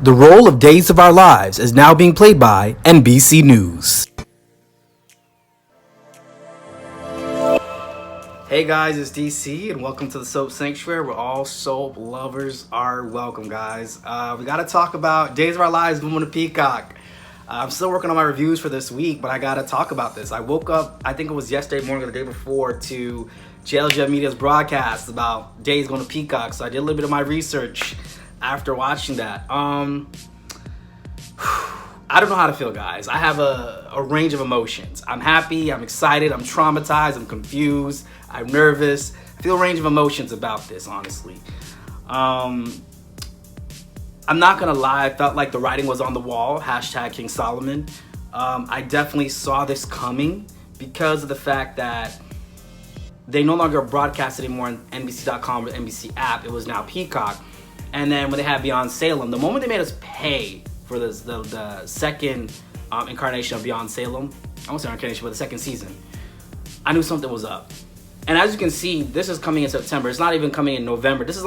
The role of Days of Our Lives is now being played by NBC News. Hey guys, it's DC and welcome to the Soap Sanctuary where all soap lovers are welcome, guys. We got to talk about Days of Our Lives moving to Peacock. I'm still working on my reviews for this week, but I got to talk about this. I woke up, I think it was yesterday morning or the day before, to JLJ Media's broadcast about Days going to Peacock, so I did a little bit of my research after watching that. I don't know how to feel, guys. I have a range of emotions. I'm happy, I'm excited, I'm traumatized, I'm confused, I'm nervous. I feel a range of emotions about this, honestly. I'm not gonna lie, I felt like the writing was on the wall, hashtag King Solomon. I definitely saw this coming because of the fact that they no longer broadcast anymore on NBC.com or the NBC app. It was now Peacock. And then when they had Beyond Salem, the moment they made us pay for the second incarnation of Beyond Salem, I won't say incarnation, but the second season, I knew something was up. And as you can see, this is coming in September. It's not even coming in November. This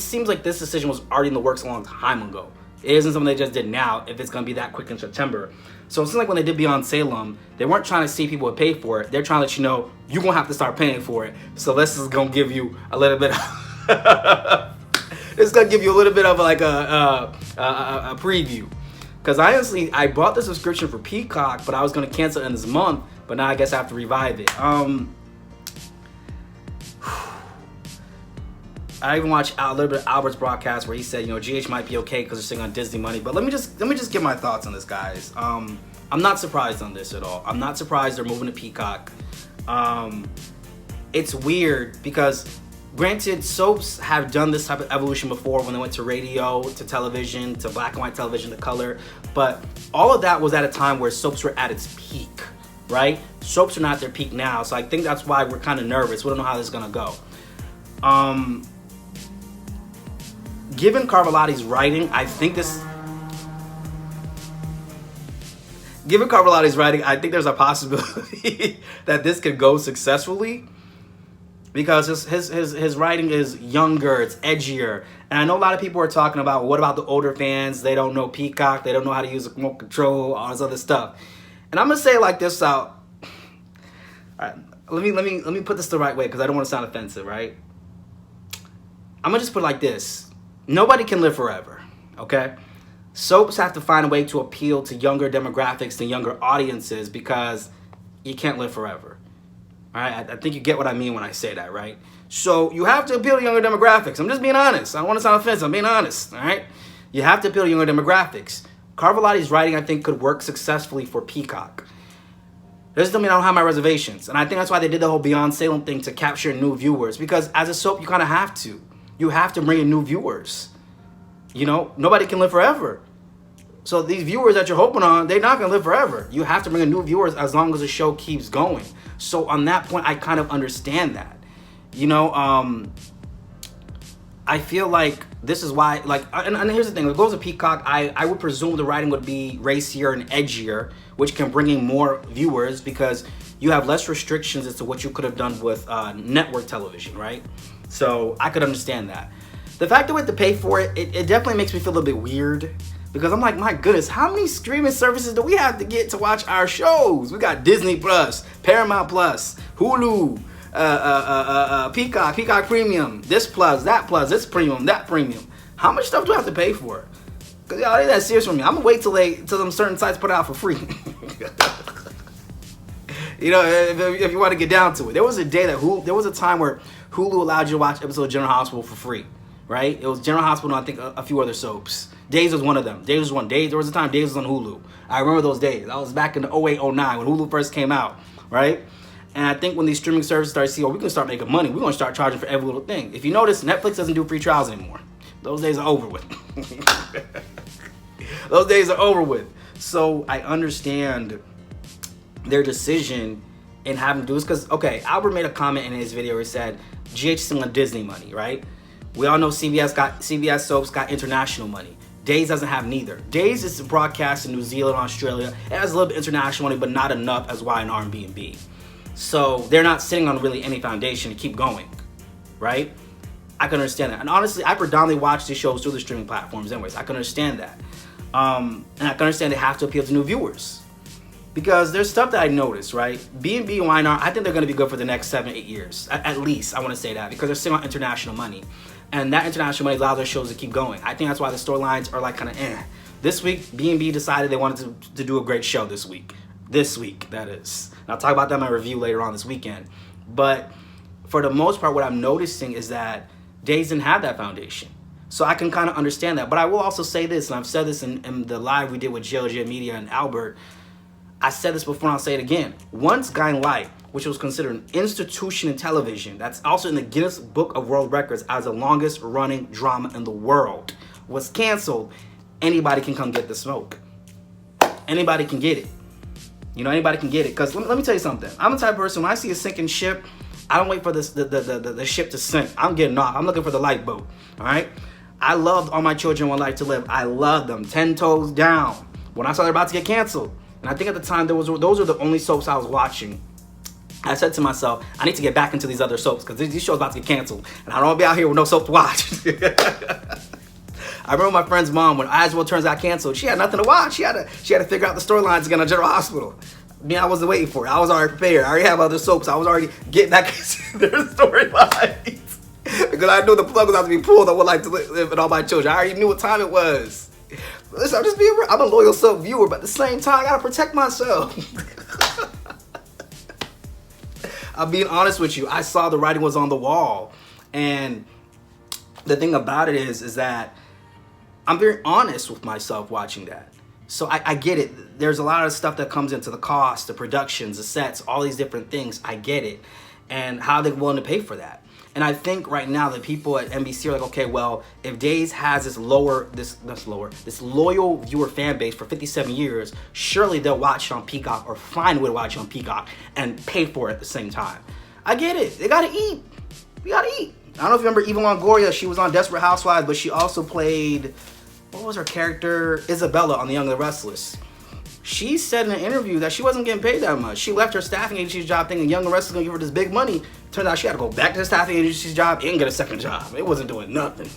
seems like this decision was already in the works a long time ago. It isn't something they just did now if it's gonna be that quick in September. So it seems like when they did Beyond Salem, they weren't trying to see people would pay for it. They're trying to let you know you're gonna have to start paying for it. So this is gonna give you a little bit of it's gonna give you a little bit of like a preview. Because honestly, I bought the subscription for Peacock, but I was gonna cancel it in this month. But now I guess I have to revive it. I even watched a little bit of Albert's broadcast where he said, GH might be okay because they're sitting on Disney money. But let me just give my thoughts on this, guys. I'm not surprised on this at all. I'm not surprised they're moving to Peacock. It's weird because, granted, soaps have done this type of evolution before when they went to radio, to television, to black and white television, to color. But all of that was at a time where soaps were at its peak, right? Soaps are not at their peak now. So I think that's why we're kind of nervous. We don't know how this is going to go. Given Carvalati's writing, I think there's a possibility that this could go successfully because his writing is younger, it's edgier. And I know a lot of people are talking about, what about the older fans? They don't know Peacock, they don't know how to use remote control, all this other stuff. And I'm gonna say it like this out. All right, let me put this the right way because I don't want to sound offensive, right? I'm gonna just put it like this. Nobody can live forever, okay? Soaps have to find a way to appeal to younger demographics and younger audiences because you can't live forever, all right? I think you get what I mean when I say that, right? So you have to appeal to younger demographics. I'm just being honest. I don't want to sound offensive. I'm being honest, all right? You have to appeal to younger demographics. Carvalati's writing, I think, could work successfully for Peacock. This doesn't mean I don't have my reservations. And I think that's why they did the whole Beyond Salem thing, to capture new viewers, because as a soap, you kind of have to. You have to bring in new viewers. Nobody can live forever. So these viewers that you're hoping on, they're not going to live forever. You have to bring in new viewers as long as the show keeps going. So on that point, I kind of understand that. I feel like this is why, and here's the thing. When it goes to Peacock, I would presume the writing would be racier and edgier, which can bring in more viewers because you have less restrictions as to what you could have done with network television, right? So I could understand that. The fact that we have to pay for it, it definitely makes me feel a little bit weird because I'm like, my goodness, how many streaming services do we have to get to watch our shows? We got Disney Plus, Paramount Plus, Hulu, Peacock Premium, this premium, that premium. How much stuff do I have to pay for? Because y'all ain't that serious for me. I'm gonna wait till them certain sites put it out for free. If you want to get down to it, there was a time where Hulu allowed you to watch episodes of General Hospital for free, right? It was General Hospital and I think a few other soaps. Days was one of them. Days was one. There was a time Days was on Hulu. I remember those days. I was back in the 08, 09 when Hulu first came out, right? And I think when these streaming services start seeing, we can start making money. We're going to start charging for every little thing. If you notice, Netflix doesn't do free trials anymore. Those days are over with. Those days are over with. So I understand their decision in having to do this because, okay, Albert made a comment in his video where he said, GH is on Disney money, right? We all know CBS soaps got international money. Days doesn't have neither. Days is broadcast in New Zealand, Australia. It has a little bit international money, but not enough as Y and R&B. So they're not sitting on really any foundation to keep going, right? I can understand that. And honestly, I predominantly watch these shows through the streaming platforms anyways. I can understand that. And I can understand they have to appeal to new viewers. Because there's stuff that I noticed, right? B&B and Y&R, I think they're going to be good for the next 7-8 years. At least, I want to say that. Because they're sitting on international money. And that international money allows their shows to keep going. I think that's why the storylines are like kind of eh. This week, B&B decided they wanted to do a great show this week. This week, that is. And I'll talk about that in my review later on this weekend. But for the most part, what I'm noticing is that Days didn't have that foundation. So I can kind of understand that. But I will also say this, and I've said this in the live we did with JLJ Media and Albert. I said this before and I'll say it again. Once Guiding Light, which was considered an institution in television, that's also in the Guinness Book of World Records as the longest running drama in the world, was canceled, anybody can come get the smoke. Anybody can get it. You know, anybody can get it. Because let me tell you something. I'm the type of person, when I see a sinking ship, I don't wait for the ship to sink. I'm getting off. I'm looking for the lifeboat. All right? I loved All My Children, One Life to Live. I loved them. 10 Toes Down. When I saw they're about to get canceled. And I think at the time, those were the only soaps I was watching. I said to myself, I need to get back into these other soaps because these shows about to get canceled. And I don't want to be out here with no soap to watch. I remember my friend's mom, when As Well Turns got canceled, she had nothing to watch. She had to figure out the storylines again on General Hospital. Me, I wasn't waiting for it. I was already prepared. I already have other soaps. I was already getting back into their storylines. Because I knew the plug was about to be pulled on One Life to Live and All My Children. I already knew what time it was. Listen, I'm a loyal soap viewer, but at the same time, I gotta protect myself. I'm being honest with you. I saw the writing was on the wall. And the thing about it is that I'm very honest with myself watching that. So I get it. There's a lot of stuff that comes into the cost, the productions, the sets, all these different things. I get it. And how they're willing to pay for that. And I think right now that people at NBC are like, okay, well, if Days has this loyal viewer fan base for 57 years, surely they'll watch it on Peacock or find a way to watch it on Peacock and pay for it at the same time. I get it. They gotta eat. We gotta eat. I don't know if you remember Eva Longoria. She was on Desperate Housewives, but she also played, what was her character? Isabella on The Young and the Restless. She said in an interview that she wasn't getting paid that much. She left her staffing agency's job thinking Young and the Restless was going to give her this big money. Turned out she had to go back to the staffing agency's job and get a second job. It wasn't doing nothing.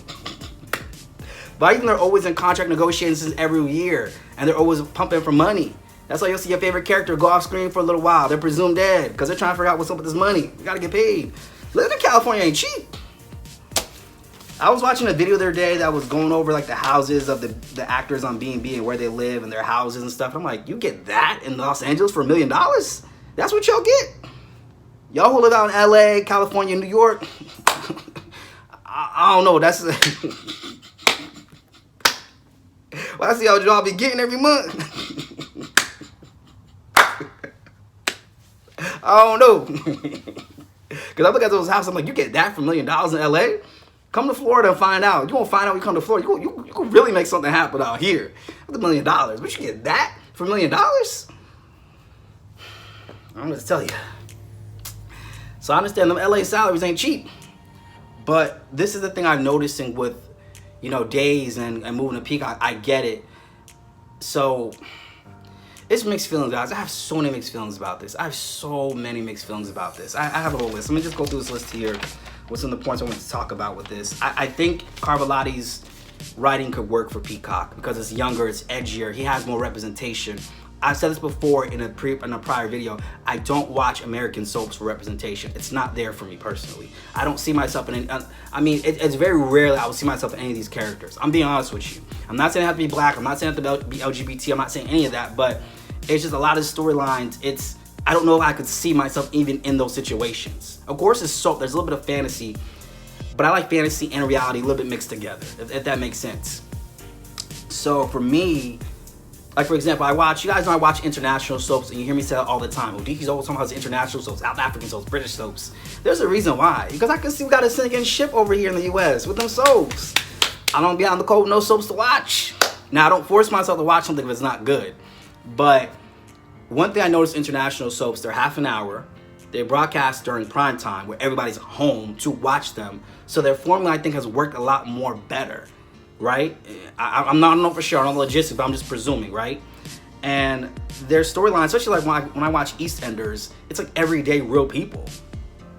But even they're always in contract negotiations every year. And they're always pumping for money. That's why you'll see your favorite character go off screen for a little while. They're presumed dead because they're trying to figure out what's up with this money. You got to get paid. Living in California ain't cheap. I was watching a video the other day that was going over like the houses of the actors on B&B and where they live and their houses and stuff. I'm like, you get that in Los Angeles for $1 million? That's what y'all get? Y'all who live out in LA, California, New York, I don't know. That's well, I see y'all be getting every month. I don't know. Because I look at those houses, I'm like, you get that for $1 million in LA? Come to Florida and find out. You won't find out when you come to Florida. You can really make something happen out here with $1 million. But you get that for $1 million? I'm going to tell you. So I understand them LA salaries ain't cheap. But this is the thing I'm noticing with, Days and moving to Peacock. I get it. So it's mixed feelings, guys. I have so many mixed feelings about this. I have a whole list. Let me just go through this list here. What's some of the points I want to talk about with this? I think Carbolatti's writing could work for Peacock because it's younger, it's edgier, he has more representation. I've said this before in a prior video. I don't watch American soaps for representation. It's not there for me personally. I don't see myself in it's very rare that I will see myself in any of these characters. I'm being honest with you. I'm not saying it has to be black. I'm not saying it has to be LGBT. I'm not saying any of that. But it's just a lot of storylines. I don't know if I could see myself even in those situations. Of course, it's soap. There's a little bit of fantasy. But I like fantasy and reality a little bit mixed together, if that makes sense. So for me, like for example, you guys know I watch international soaps and you hear me say that all the time. Diki's always talking about his international soaps, South African soaps, British soaps. There's a reason why. Because I can see we got a sinking ship over here in the US with them soaps. I don't be out in the cold with no soaps to watch. Now, I don't force myself to watch something if it's not good. But one thing I noticed international soaps, they're half an hour. They broadcast during prime time where everybody's home to watch them. So their formula, I think, has worked a lot more better, right? I don't know for sure. I don't know logistics, but I'm just presuming, right? And their storyline, especially like when I watch EastEnders, it's like everyday real people.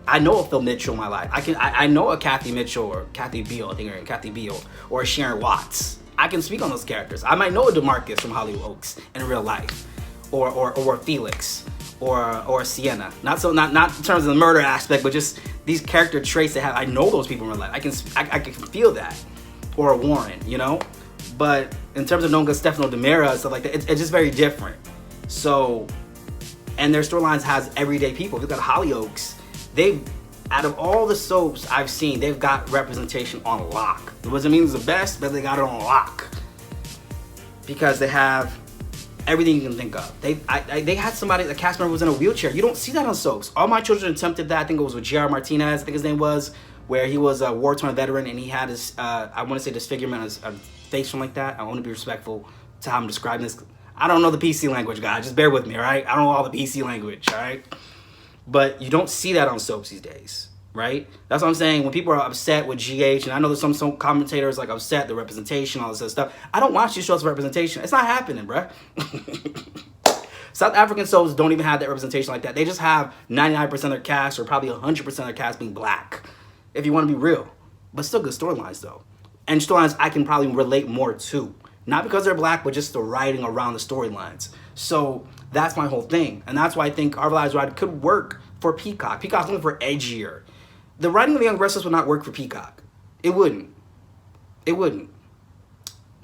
I know a Phil Mitchell in my life. I know a Kathy Mitchell or Kathy Beal, I think her name, Kathy Beal, or a Sharon Watts. I can speak on those characters. I might know a DeMarcus from Hollywood Oaks in real life, or Felix, or Sienna. Not in terms of the murder aspect, but just these character traits that have. I know those people in real life. I can feel that, or a Warren, you know. But in terms of knowing Stefano DiMera and stuff like that, it's just very different. So, and their storylines has everyday people. If you look at Hollyoaks, out of all the soaps I've seen, they've got representation on lock. It doesn't mean it's the best, but they got it on lock. Because they have everything you can think of. They had somebody, the cast member was in a wheelchair. You don't see that on soaps. All My Children attempted that. I think it was with J.R. Martinez, I think his name was, where he was a war-torn veteran and he had his, I want to say disfigurement, his face, something like that. I want to be respectful to how I'm describing this. I don't know the PC language, guys. Just bear with me, all right? I don't know all the PC language, all right? But you don't see that on soaps these days, right? That's what I'm saying. When people are upset with GH, and I know there's some commentators like upset, the representation, all this other stuff. I don't watch these shows for representation. It's not happening, bruh. South African soaps don't even have that representation like that. They just have 99% of their cast, or probably 100% of their cast being black, if you want to be real. But still good storylines, though. And storylines I can probably relate more to. Not because they're black, but just the writing around the storylines. So that's my whole thing. And that's why I think Our Lives Ride could work for Peacock. Peacock's looking for edgier. The writing of the Young Restless would not work for Peacock. It wouldn't. It wouldn't.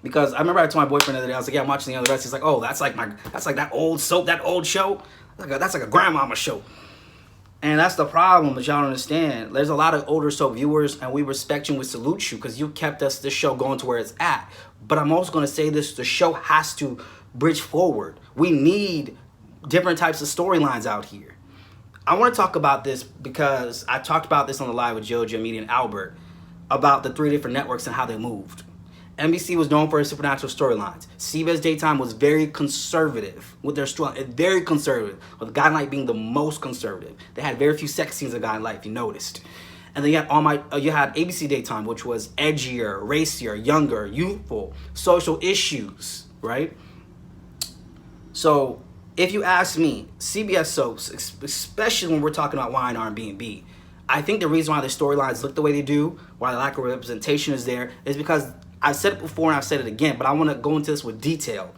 Because I remember I told my boyfriend the other day, I was like, yeah, I'm watching the Young Restless. He's like, oh, that's like that old soap, that old show. That's like a grandmama show. And that's the problem that y'all don't understand. There's a lot of older soap viewers, and we respect you and we salute you because you kept this show going to where it's at. But I'm also going to say this, the show has to bridge forward. We need different types of storylines out here. I want to talk about this because I talked about this on the live with Jojo, Media, and Albert about the 3 different networks and how they moved. NBC was known for its supernatural storylines. CBS Daytime was very conservative with their storyline, very conservative, with Guiding Light being the most conservative. They had very few sex scenes in Guiding Light, if you noticed. And then you had ABC Daytime, which was edgier, racier, younger, youthful, social issues, right? So if you ask me, CBS soaps, especially when we're talking about wine, R&B, I think the reason why the storylines look the way they do, why the lack of representation is there, is because I've said it before and I've said it again, but I want to go into this with detail.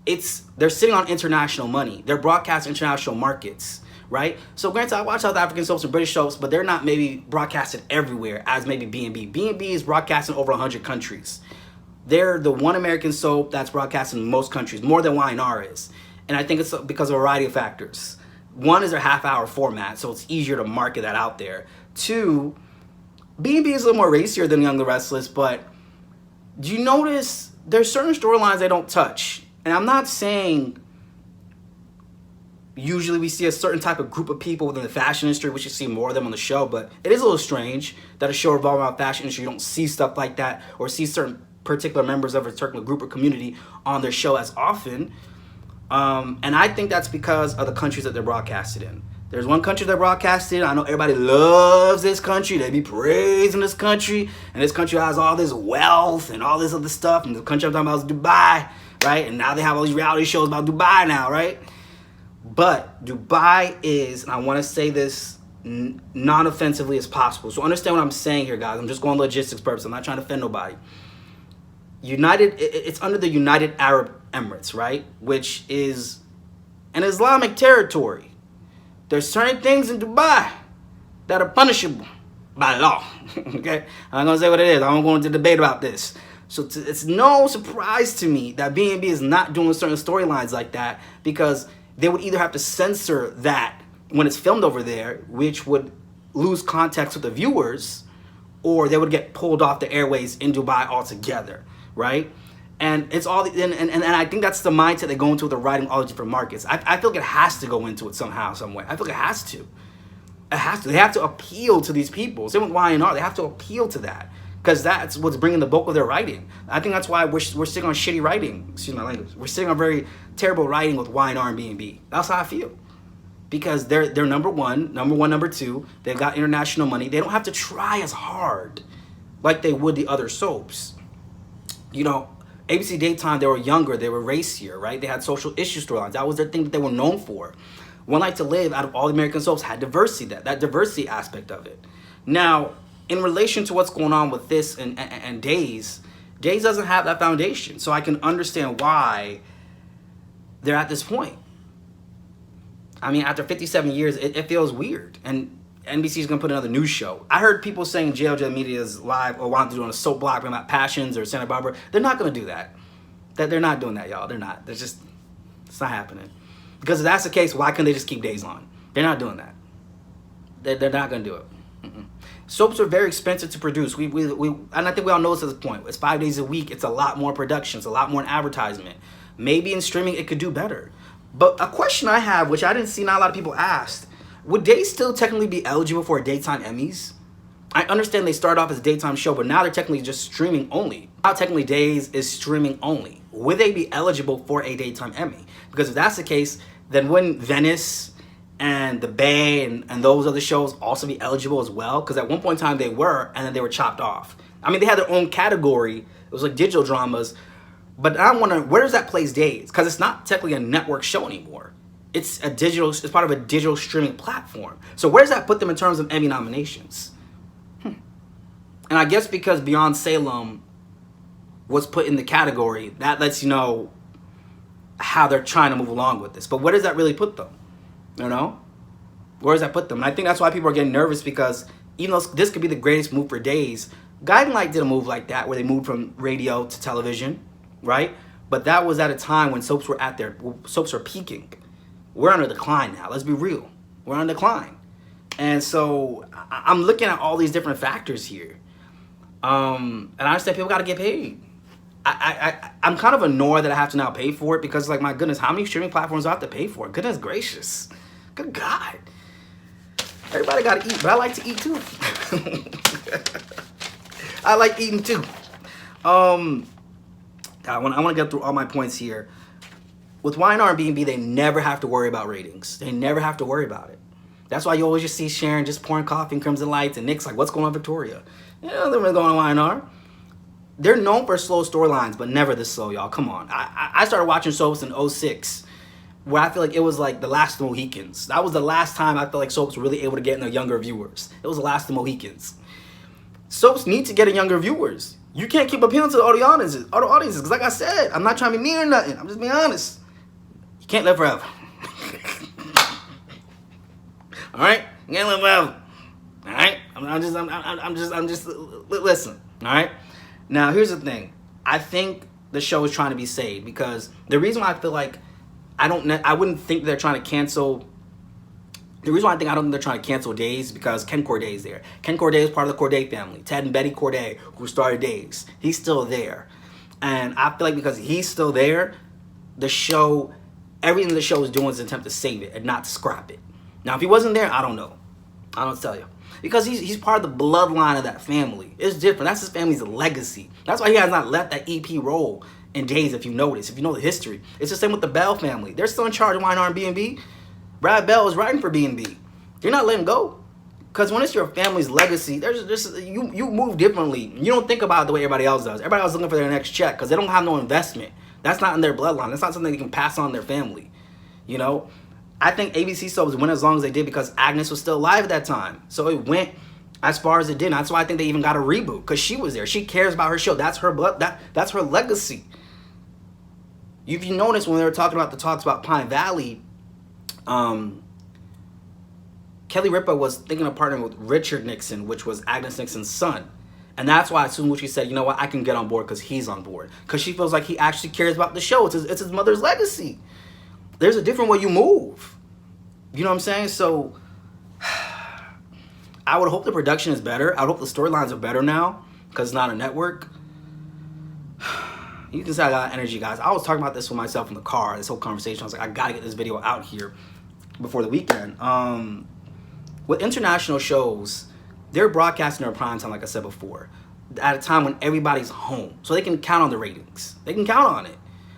They're sitting on international money. They're broadcasting international markets, right? So granted, I watch South African soaps and British soaps, but they're not maybe broadcasted everywhere as maybe B&B. B&B is broadcasting over 100 countries. They're the one American soap that's broadcast in most countries, more than Y&R is. And I think it's because of a variety of factors. One is their half-hour format, so it's easier to market that out there. 2, B&B is a little more racier than Young the Restless, but do you notice there's certain storylines they don't touch? And I'm not saying usually we see a certain type of group of people within the fashion industry. We should see more of them on the show, but it is a little strange that a show revolving around fashion industry, you don't see stuff like that or see certain particular members of a certain group or community on their show as often. And I think that's because of the countries that they're broadcasted in. There's one country they're broadcasted in. I know everybody loves this country. They be praising this country. And this country has all this wealth and all this other stuff. And the country I'm talking about is Dubai, right? And now they have all these reality shows about Dubai now, right? But Dubai is, and I want to say this non-offensively as possible. So understand what I'm saying here, guys. I'm just going logistics purpose. I'm not trying to offend nobody. It's under the United Arab Emirates, right? Which is an Islamic territory. There's certain things in Dubai that are punishable by law. Okay? I'm going to say what it is. I won't go into debate about this. So it's no surprise to me that B&B is not doing certain storylines like that because they would either have to censor that when it's filmed over there, which would lose context with the viewers, or they would get pulled off the airways in Dubai altogether, right? And it's all, and I think that's the mindset they go into with the writing all the different markets. I feel like it has to go into it somehow, some way. I feel like it has to. It has to. They have to appeal to these people. Same with Y&R. They have to appeal to that because that's what's bringing the bulk of their writing. I think that's why we're sitting on shitty writing. Excuse my language. We're sitting on very terrible writing with Y&R and B&B. That's how I feel. Because they're number one, number 2. They've got international money. They don't have to try as hard like they would the other soaps. You know, ABC Daytime, they were younger, they were racier, right? They had social issue storylines. That was their thing that they were known for. One Life to Live, out of all the American soaps, had diversity, that diversity aspect of it. Now, in relation to what's going on with this and Days doesn't have that foundation. So I can understand why they're at this point. I mean, after 57 years, it feels weird. And NBC's going to put another news show. I heard people saying JLJ Media is live or want to do on a soap block about Passions or Santa Barbara. They're not going to do that. They're not doing that, y'all. They're not. It's not happening. Because if that's the case, why can't they just keep Days on? They're not doing that. They're not going to do it. Mm-mm. Soaps are very expensive to produce. And I think we all know this at this point. It's 5 days a week. It's a lot more production. It's a lot more advertisement. Maybe in streaming it could do better. But a question I have, which I didn't see not a lot of people asked, would Days still technically be eligible for a daytime Emmys? I understand they start off as a daytime show, but now they're technically just streaming only. Now technically Days is streaming only. Would they be eligible for a daytime Emmy? Because if that's the case, then wouldn't Venice and The Bay and those other shows also be eligible as well? Because at one point in time they were, and then they were chopped off. I mean, they had their own category. It was like digital dramas. But I'm wondering, where does that place Days? Because it's not technically a network show anymore. It's part of a digital streaming platform. So where does that put them in terms of Emmy nominations? And I guess because Beyond Salem was put in the category, that lets you know how they're trying to move along with this. But where does that really put them? You know? Where does that put them? And I think that's why people are getting nervous, because even though this could be the greatest move for Days, Guiding Light did a move like that where they moved from radio to television, right? But that was at a time when soaps were peaking. We're on a decline now. Let's be real. We're on a decline. And so I'm looking at all these different factors here. And I understand people got to get paid. I'm kind of annoyed that I have to now pay for it, because, like, my goodness, how many streaming platforms do I have to pay for? Goodness gracious. Good God. Everybody got to eat, but I like to eat too. I like eating too. I want to get through all my points here. With Y&R and B&B, they never have to worry about ratings. They never have to worry about it. That's why you always just see Sharon just pouring coffee and Crimson Lights, and Nick's like, what's going on, Victoria? You know, they're going on Y&R. They're known for slow storylines, but never this slow, y'all. Come on. I started watching soaps in 06, where I feel like it was like the last of the Mohicans. That was the last time I felt like soaps were really able to get in their younger viewers. It was the last of the Mohicans. Soaps need to get in younger viewers. You can't keep appealing to the audiences. Because like I said, I'm not trying to be mean or nothing. I'm just being honest. You can't live forever. All right? You can't live forever. All right? I'm just listen. All right? Now, here's the thing. I think the show is trying to be saved, because the reason why I feel like I wouldn't think they're trying to cancel. The reason why I don't think they're trying to cancel Days is because Ken Corday is there. Ken Corday is part of the Corday family. Ted and Betty Corday, who started Days. He's still there. And I feel like because he's still there, the show, everything the show is doing is an attempt to save it and not to scrap it. Now, if he wasn't there, I don't know. I don't tell you. Because he's part of the bloodline of that family. It's different. That's his family's legacy. That's why he has not left that EP role in Days, if you notice, if you know the history. It's the same with the Bell family. They're still in charge of Y&R and B&B. Brad Bell is writing for B&B. You're not letting go. Because when it's your family's legacy, you move differently. You don't think about it the way everybody else does. Everybody else is looking for their next check because they don't have no investment. That's not in their bloodline. That's not something they can pass on their family. You know? I think ABC soaps went as long as they did because Agnes was still alive at that time. So it went as far as it did. And that's why I think they even got a reboot, because she was there. She cares about her show. That's her blood. That's her legacy. If you notice, when they were talking about the talks about Pine Valley, Kelly Ripa was thinking of partnering with Richard Nixon, which was Agnes Nixon's son. And that's why as soon as she said, you know what, I can get on board because he's on board. Because she feels like he actually cares about the show. It's his mother's legacy. There's a different way you move. You know what I'm saying? So I would hope the production is better. I would hope the storylines are better now because it's not a network. You can say I got energy, guys. I was talking about this with myself in the car, this whole conversation. I was like, I got to get this video out here before the weekend. With international shows, they're broadcasting their prime time, like I said before, at a time when everybody's home. So they can count on the ratings. They can count on it.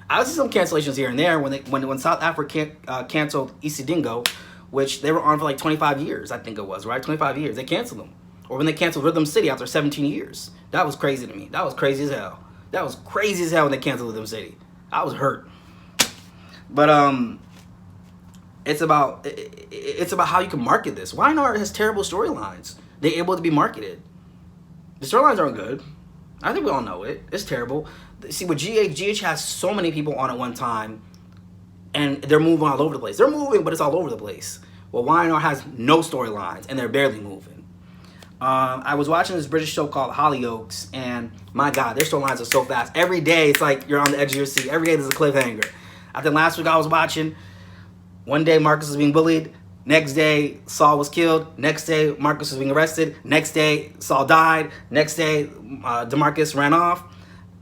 I see some cancellations here and there when South Africa canceled Isidingo, which they were on for like 25 years, I think it was, right? 25 years. They canceled them. Or when they canceled Rhythm City after 17 years. That was crazy to me. That was crazy as hell. That was crazy as hell when they canceled Rhythm City. I was hurt. But it's about how you can market this. YNR has terrible storylines. They're able to be marketed. The storylines aren't good. I think we all know it. It's terrible. See, with GH has so many people on at one time, and they're moving all over the place. They're moving, but it's all over the place. Well, YNR has no storylines, and they're barely moving. I was watching this British show called Hollyoaks, and my God, their storylines are so fast. Every day, it's like you're on the edge of your seat. Every day, there's a cliffhanger. I think last week I was watching, one day Marcus was being bullied. Next day, Saul was killed. Next day, Marcus was being arrested. Next day, Saul died. Next day, DeMarcus ran off.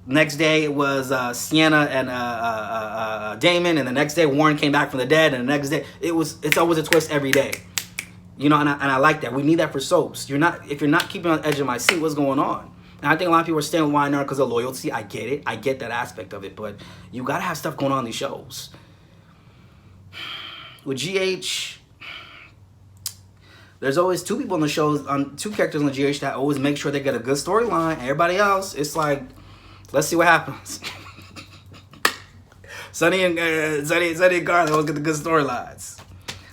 Next day, it was Sienna and Damon. And the next day, Warren came back from the dead. And the next day, it's always a twist every day. You know, and I like that. We need that for soaps. If you're not keeping on the edge of my seat, what's going on? And I think a lot of people are staying with YNR because of loyalty. I get it. I get that aspect of it. But you got to have stuff going on in these shows. With GH, there's always two people in the shows, two characters on the GH that always make sure they get a good storyline. Everybody else, it's like, let's see what happens. Sonny and Garland always get the good storylines.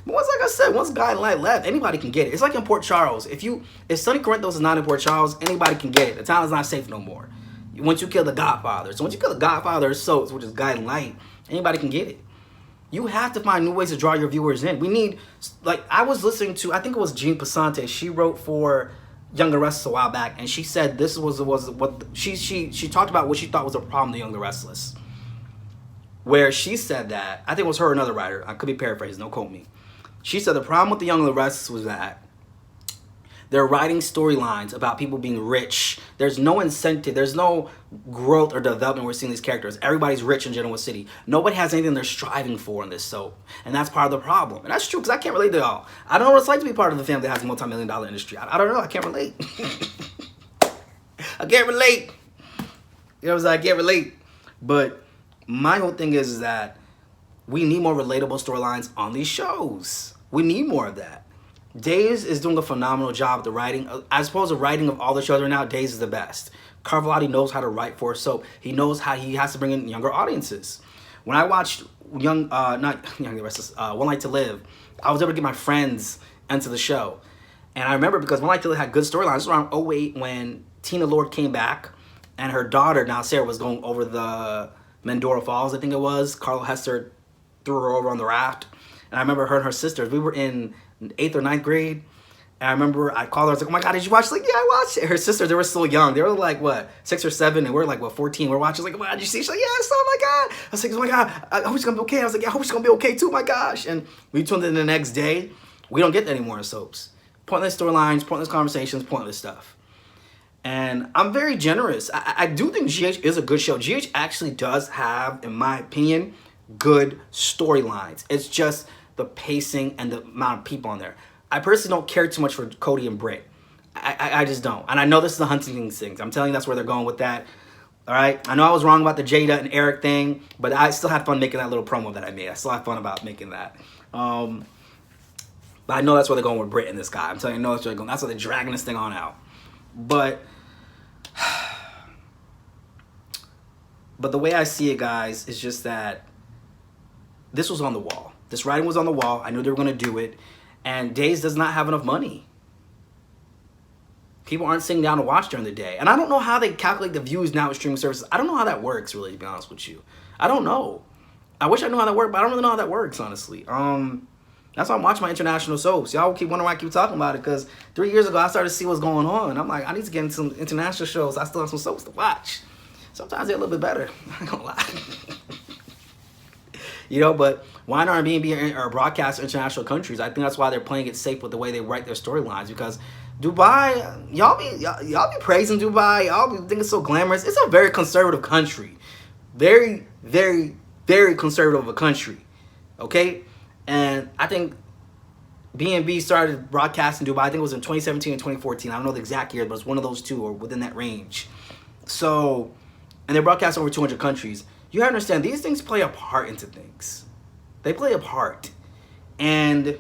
But like I said, once Guy and Light left, anybody can get it. It's like in Port Charles. If Sonny Corinthos is not in Port Charles, anybody can get it. The town is not safe no more. Once you kill the Godfather. So once you kill the Godfather of soaps, which is Guy and Light, anybody can get it. You have to find new ways to draw your viewers in. We need, like, I was listening to, I think it was Jean Pasante. She wrote for Young and Restless a while back, and she said this was what she talked about what she thought was a problem with Young and Restless. Where she said that, I think it was her or another writer. I could be paraphrasing, don't quote me. She said the problem with the Young and the Restless was that they're writing storylines about people being rich. There's no incentive. There's no growth or development we're seeing these characters. Everybody's rich in Genoa City. Nobody has anything they're striving for in this soap. And that's part of the problem. And that's true because I can't relate to y'all. I don't know what it's like to be part of a family that has a multi-million-dollar industry. I don't know. I can't relate. I can't relate. You know what I'm saying? I can't relate. But my whole thing is that we need more relatable storylines on these shows. We need more of that. Days is doing a phenomenal job with the writing. I suppose the writing of all the shows right now, Days is the best. Carvalhotti knows how to write for a soap. He knows how he has to bring in younger audiences. When I watched One Night to Live, I was able to get my friends into the show. And I remember because One Night to Live had good storylines. It was around 2008 when Tina Lord came back and her daughter, now Sarah, was going over the Mendora Falls, I think it was. Carl Hester threw her over on the raft. And I remember her and her sisters, we were in 8th or 9th grade. And I remember I called her, I was like, oh my God, did you watch? She's like, yeah, I watched it. Her sisters, they were so young. They were like, what, 6 or 7, and we're like, what, 14. We're watching. I was like, oh my God, did you see? She's like, yeah, I saw, oh my God. I was like, oh my God, I hope she's gonna be okay. I was like, yeah, I hope she's gonna be okay too, my gosh. And we tuned in the next day. We don't get that anymore in soaps. Pointless storylines, pointless conversations, pointless stuff. And I'm very generous. I do think GH is a good show. GH actually does have, in my opinion, good storylines. It's just the pacing and the amount of people on there. I personally don't care too much for Cody and Britt. I just don't. And I know this is the Huntington thing. I'm telling you that's where they're going with that. All right? I know I was wrong about the Jada and Eric thing, but I still had fun making that little promo that I made. I still had fun about making that. But I know that's where they're going with Britt and this guy. I'm telling you, I know that's where they're going. That's where they're dragging this thing on out. But the way I see it, guys, is just that this was on the wall. This writing was on the wall. I knew they were going to do it. And Days does not have enough money. People aren't sitting down to watch during the day. And I don't know how they calculate the views now with streaming services. I don't know how that works, really, to be honest with you. I don't know. I wish I knew how that worked, but I don't really know how that works, honestly. That's why I'm watching my international soaps. Y'all keep wondering why I keep talking about it, because 3 years ago, I started to see what's going on. And I'm like, I need to get into some international shows. I still have some soaps to watch. Sometimes they're a little bit better. I'm not gonna lie. You know, but YNR and B&B are broadcast in international countries. I think that's why they're playing it safe with the way they write their storylines. Because Dubai, y'all be praising Dubai. Y'all be thinking it's so glamorous. It's a very conservative country. Very, very, very conservative of a country. Okay? And I think B&B started broadcasting Dubai. I think it was in 2017 and 2014. I don't know the exact year, but it's one of those two or within that range. So, and they broadcast over 200 countries. You have to understand, these things play a part into things. They play a part. And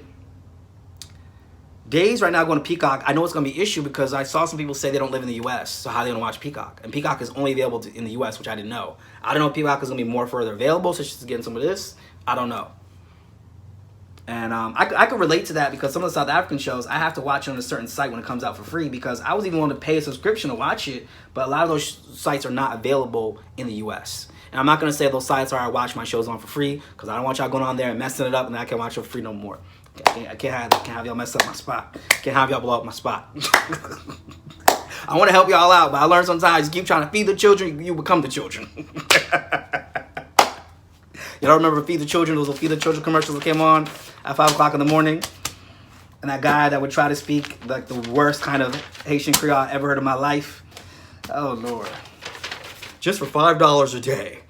Days right now going to Peacock, I know it's going to be an issue because I saw some people say they don't live in the U.S., so how are they going to watch Peacock? And Peacock is only available in the U.S., which I didn't know. I don't know if Peacock is going to be more further available, so she's getting some of this. I don't know. And I could relate to that because some of the South African shows, I have to watch it on a certain site when it comes out for free because I was even willing to pay a subscription to watch it, but a lot of those sites are not available in the US. And I'm not going to say those sites are I watch my shows on for free because I don't want y'all going on there and messing it up and I can't watch it for free no more. I can't have y'all mess up my spot. Can't have y'all blow up my spot. I want to help y'all out, but I learned sometimes you keep trying to feed the children, you become the children. Y'all remember Feed the Children? Those Feed the Children commercials that came on at 5 o'clock in the morning? And that guy that would try to speak like the worst kind of Haitian Creole I ever heard in my life. Oh, Lord. Just for $5 a day,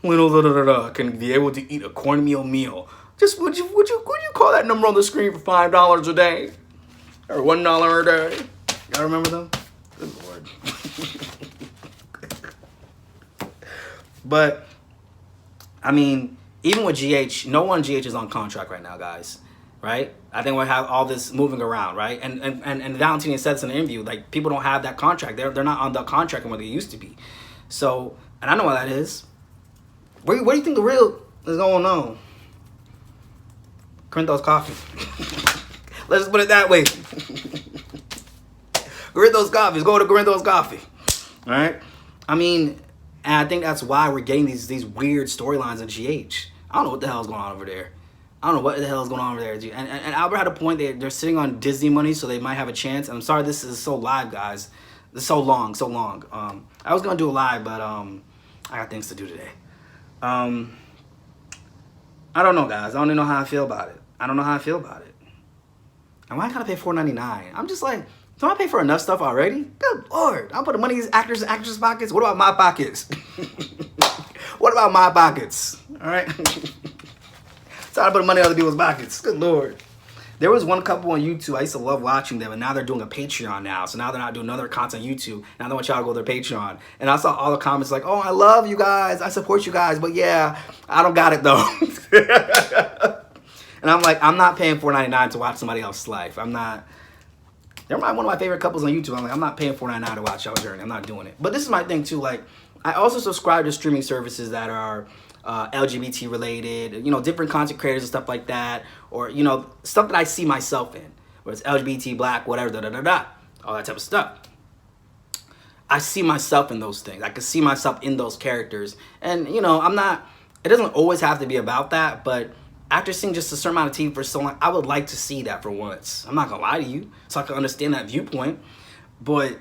little can be able to eat a cornmeal meal. Just would you call that number on the screen for $5 a day? Or $1 a day? Y'all remember them? Good Lord. But, I mean, even with GH, no one GH is on contract right now, guys. Right? I think we have all this moving around, right? And Valentine said this in an interview, like, people don't have that contract. They're not on the contract where they used to be. So, and I know why that is. What do you think the real is going on? Corinthos Coffee. Let's just put it that way. Corinthos Coffee. Go to Corinthos Coffee. All right? I mean, and I think that's why we're getting these weird storylines in GH. I don't know what the hell is going on over there. I don't know what the hell is going on over there. And Albert had a point. They're sitting on Disney money, so they might have a chance. And I'm sorry this is so live, guys. This is so long. I was going to do a live, but I got things to do today. I don't know, guys. I don't even know how I feel about it. And why I gotta pay $4.99? I'm just like, don't I pay for enough stuff already? Good Lord. I'm putting money in these actors and actresses' pockets. What about my pockets? What about my pockets? All right? So I put money in other people's pockets. Good Lord. There was one couple on YouTube. I used to love watching them, and now they're doing a Patreon now. So now they're not doing another content on YouTube. Now they want y'all to go to their Patreon. And I saw all the comments like, oh, I love you guys. I support you guys. But yeah, I don't got it, though. And I'm like, I'm not paying $4.99 to watch somebody else's life. I'm not. They're one of my favorite couples on YouTube. I'm like, I'm not paying $4.99 to watch y'all journey. I'm not doing it. But this is my thing, too. Like, I also subscribe to streaming services that are LGBT related, different content creators and stuff like that, or stuff that I see myself in, where it's LGBT, black, whatever, all that type of stuff. I see myself in those things. I can see myself in those characters, and I'm not. It doesn't always have to be about that, but after seeing just a certain amount of TV for so long, I would like to see that for once. I'm not gonna lie to you, so I can understand that viewpoint, but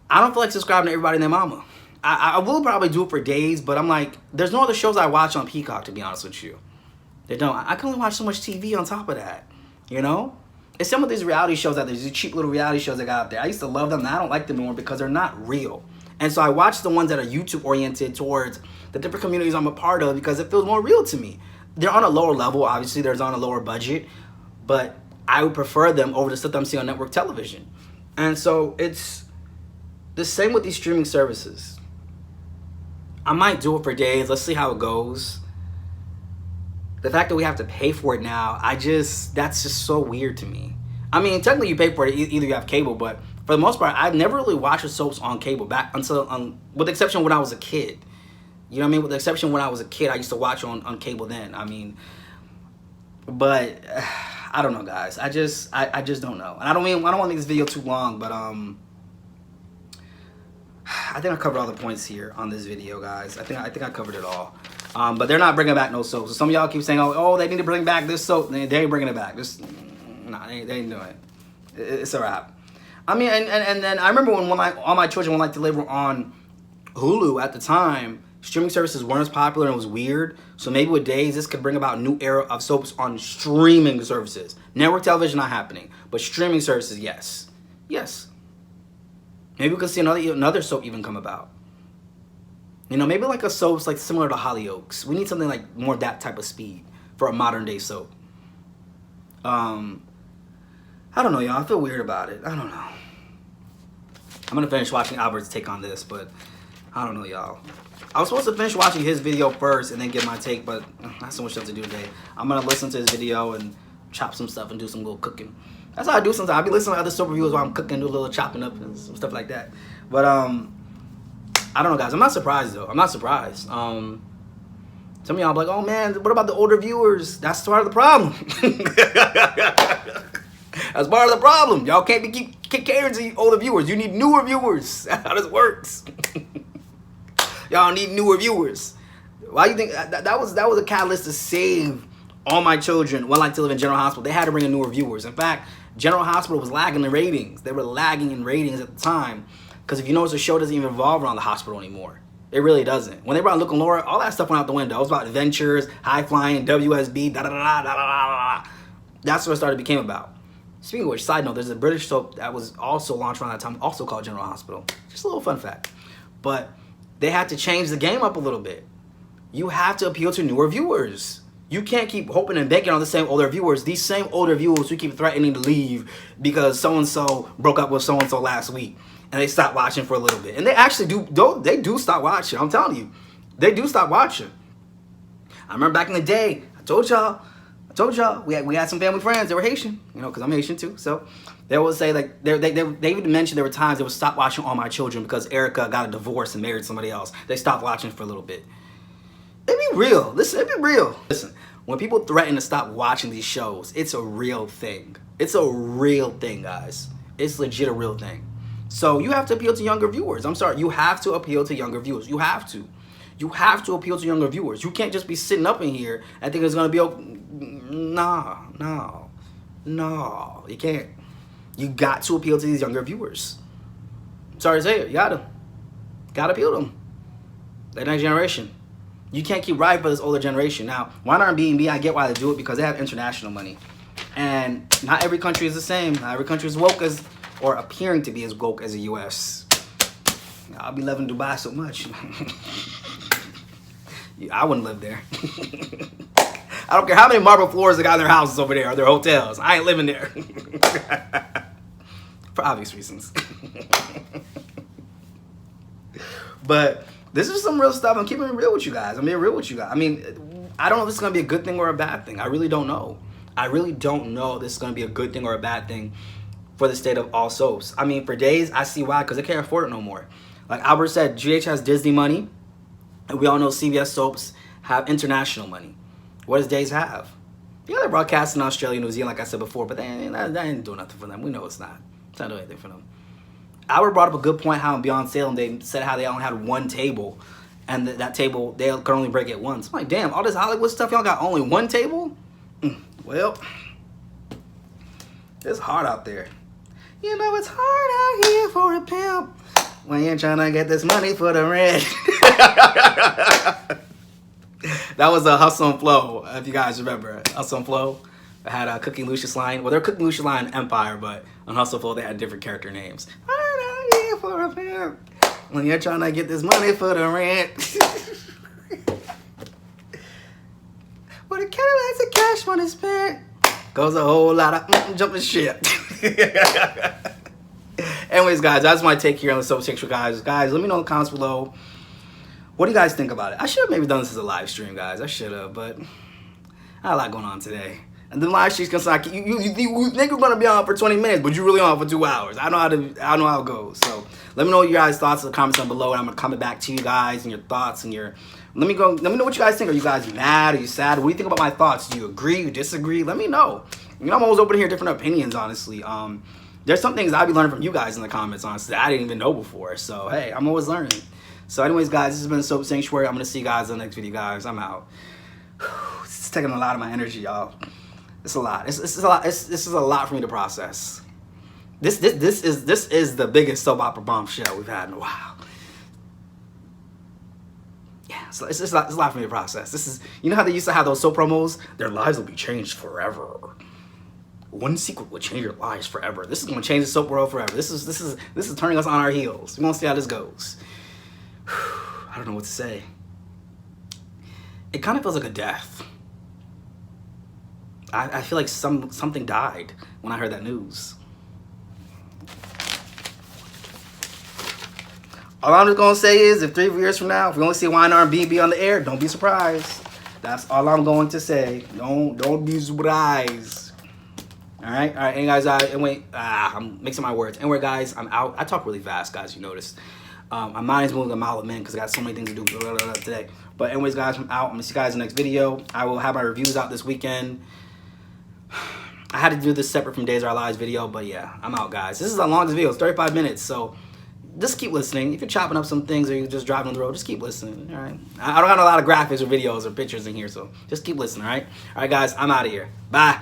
I don't feel like subscribing to everybody and their mama. I will probably do it for days, but I'm like, there's no other shows I watch on Peacock, to be honest with you. They don't. I can only watch so much TV on top of that, It's some of these reality shows out there, these cheap little reality shows they got out there. I used to love them, and I don't like them anymore because they're not real. And so I watch the ones that are YouTube-oriented towards the different communities I'm a part of because it feels more real to me. They're on a lower level, obviously. They're on a lower budget, but I would prefer them over the stuff that I'm seeing on network television. And so it's the same with these streaming services. I might do it for days. Let's see how it goes. The fact that we have to pay for it now, that's just so weird to me. I mean, technically you pay for it, either you have cable, but for the most part, I've never really watched the soaps on cable back until, with the exception when I was a kid. You know what I mean? With the exception when I was a kid, I used to watch on cable then. I mean, but I don't know, guys. I just don't know. And I don't want to make this video too long, but I think I covered all the points here on this video, guys. I think I covered it all. But they're not bringing back no soap. So some of y'all keep saying, oh, they need to bring back this soap. They ain't bringing it back. They ain't doing it. It's a wrap. I mean, and then I remember when all my children would like to live on Hulu at the time. Streaming services weren't as popular and it was weird. So maybe with days, this could bring about a new era of soaps on streaming services. Network television not happening, but streaming services, yes. Yes. Maybe we could see another soap even come about. Maybe like a soap's like similar to Hollyoaks. We need something like more that type of speed for a modern day soap. I don't know, y'all. I feel weird about it. I don't know. I'm gonna finish watching Albert's take on this, but I don't know, y'all. I was supposed to finish watching his video first and then get my take, but I have so much stuff to do today. I'm gonna listen to his video and chop some stuff and do some little cooking. That's how I do sometimes. I'll be listening to other soap reviews while I'm cooking, do a little chopping up and some stuff like that. But I don't know, guys. I'm not surprised though. I'm not surprised. Some of y'all be like, oh man, what about the older viewers? That's part of the problem. That's part of the problem. Y'all can't be keep catering to older viewers. You need newer viewers. That's how this works. Y'all need newer viewers. Why do you think that was a catalyst to save All My Children, One Life to Live in General Hospital? They had to bring in newer viewers. In fact, General Hospital was lagging in ratings. They were lagging in ratings at the time. Because if you notice, the show doesn't even revolve around the hospital anymore. It really doesn't. When they brought Luke and Laura, all that stuff went out the window. It was about adventures, high flying, WSB, da da da da da da da. That's what it started became about. Speaking of which, side note, there's a British soap that was also launched around that time, also called General Hospital. Just a little fun fact. But they had to change the game up a little bit. You have to appeal to newer viewers. You can't keep hoping and banking on the same older viewers. These same older viewers who keep threatening to leave because so-and-so broke up with so-and-so last week. And they stopped watching for a little bit. And they actually do stop watching. I'm telling you. They do stop watching. I remember back in the day, I told y'all, we had some family friends. They were Haitian, you know, because I'm Haitian too. So they would say, like, they even mentioned there were times they would stop watching All My Children because Erica got a divorce and married somebody else. They stopped watching for a little bit. It'd be real. Listen, it'd be real. Listen, when people threaten to stop watching these shows, it's a real thing. It's a real thing, guys. It's legit a real thing. So you have to appeal to younger viewers. I'm sorry. You have to appeal to younger viewers. You have to. You have to appeal to younger viewers. You can't just be sitting up in here and think it's going to be okay. No. You can't. You got to appeal to these younger viewers. Sorry to say it. You got to. Got to appeal to them. The next generation. You can't keep riding for this older generation. Now, why not B&B? I get why they do it because they have international money. And not every country is the same. Not every country is woke as, or appearing to be as woke as the U.S. I'll be loving Dubai so much. I wouldn't live there. I don't care how many marble floors they got in their houses over there or their hotels. I ain't living there. For obvious reasons. But this is some real stuff. I'm keeping it real with you guys. I'm being real with you guys. I mean, I don't know if this is going to be a good thing or a bad thing. I really don't know. I really don't know if this is going to be a good thing or a bad thing for the state of all soaps. I mean, for days, I see why, because they can't afford it no more. Like Albert said, GH has Disney money, and we all know CBS soaps have international money. What does Days have? Yeah, they're broadcasting in Australia, New Zealand, like I said before, but that ain't doing nothing for them. We know it's not. It's not doing anything for them. Albert brought up a good point how in Beyond Salem, they said how they only had one table, and that table, they could only break it once. I'm like, damn, all this Hollywood stuff, y'all got only one table? Well, it's hard out there. You know, it's hard out here for a pimp when you're trying to get this money for the rent. That was a Hustle and Flow, if you guys remember. Hustle and Flow had a Cooking Lucius line. Well, they're Cooking Lucius line Empire, but on Hustle and Flow, they had different character names. Hard out here for a pimp when you're trying to get this money for the rent. But the Cadillac's a cash money spent. Goes a whole lot of jumping shit. Anyways, guys, that's my take here on the Soap Sanctuary, guys. Guys, let me know in the comments below. What do you guys think about it? I should have maybe done this as a live stream, guys. I should have, but I had a lot going on today. And the live stream's gonna you think we're gonna be on for 20 minutes, but you're really on for 2 hours. I know how it goes. So let me know your guys' thoughts in the comments down below, and I'm gonna comment back to you guys and your thoughts and your. Let me know what you guys think. Are you guys mad? Are you sad? What do you think about my thoughts? Do you agree? You disagree? Let me know. You know, I'm always open to hear different opinions, honestly. There's some things I'll be learning from you guys in the comments, honestly, I didn't even know before. So, hey, I'm always learning. So, anyways, guys, this has been Soap Sanctuary. I'm going to see you guys in the next video, guys. I'm out. It's taking a lot of my energy, y'all. It's a lot. This is a lot. This is a lot for me to process. This is the biggest soap opera bombshell we've had in a while. Yeah, so it's a lot for me to process. This is, you know how they used to have those soap promos? Their lives will be changed forever. One secret will change your lives forever. This is going to change the soap world forever. This is turning us on our heels. We want to see how this goes. I don't know what to say. It kind of feels like a death. I feel like something died when I heard that news. All I'm just going to say is, if 3 years from now, if we only see YNR and B&B on the air, don't be surprised. That's all I'm going to say. Don't be surprised. All right. Hey, guys, anyway, I'm mixing my words. Anyway, guys, I'm out. I talk really fast, guys, you noticed. My mind's moving a mile a minute because I got so many things to do today. But anyways, guys, I'm out. I'm gonna see you guys in the next video. I will have my reviews out this weekend. I had to do this separate from Days of Our Lives video, but yeah, I'm out, guys. This is the longest video. It's 35 minutes, so just keep listening. If you're chopping up some things or you're just driving on the road, just keep listening, all right? I don't have a lot of graphics or videos or pictures in here, so just keep listening, all right? All right, guys, I'm out of here. Bye.